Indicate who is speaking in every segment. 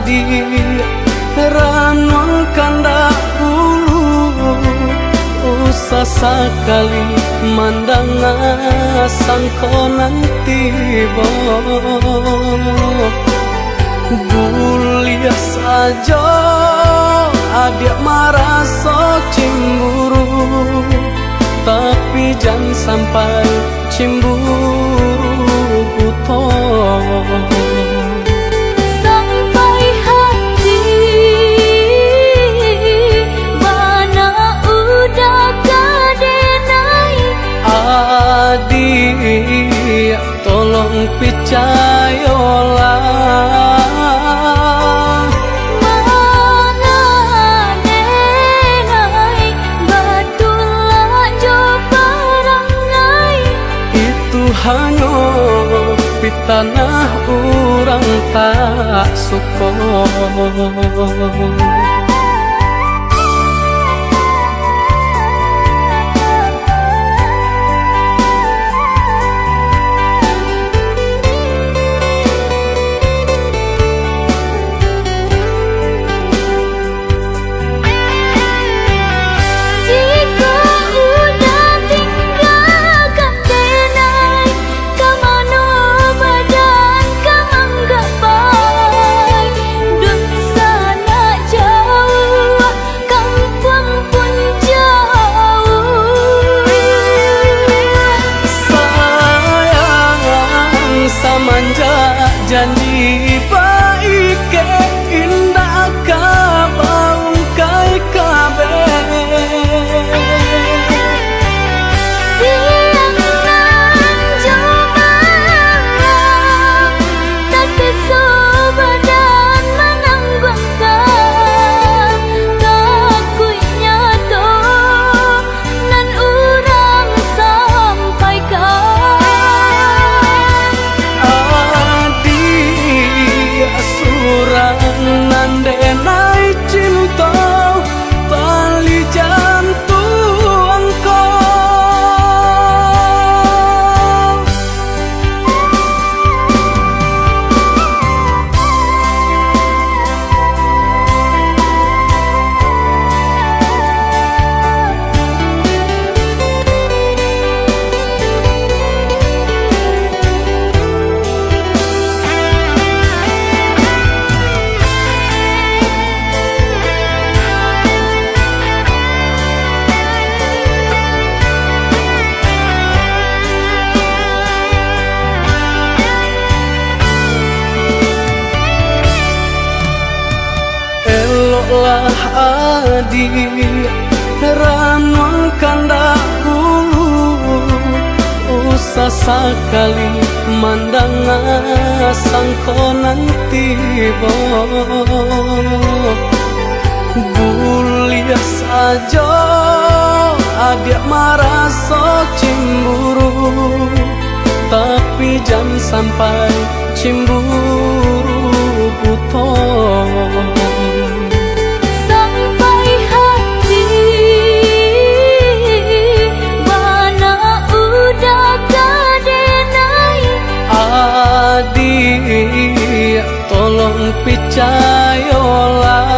Speaker 1: adi ranon kandak bulu usah sekali mandang sangko nanti bulia saja adik merasa cemburu, tapi jangan sampai cemburu buto.
Speaker 2: Sampai hati mana udah kadenai.
Speaker 1: Adik tolong percayalah, hanya di tanah orang tak suka. Janji baik ke indah kabaung kai kabe
Speaker 2: siang nan coba tak sesubadan menanggungkan kakunya to nan urang sampaikan.
Speaker 1: Nandenai cinta tali jantung kau. Eloklah adik ranon kandak bulu usah sekali mandang sangko nanti bulia saja adik merasa cemburu, tapi jangan sampai cemburu buto.
Speaker 2: Sampai hati mana udah kadenai.
Speaker 1: Adik tolong percayalah,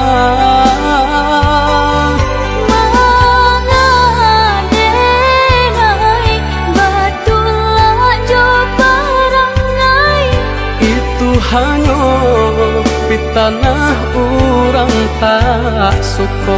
Speaker 2: mengadenai batulah jo perangai.
Speaker 1: itu hanya di tanah orang tak suka.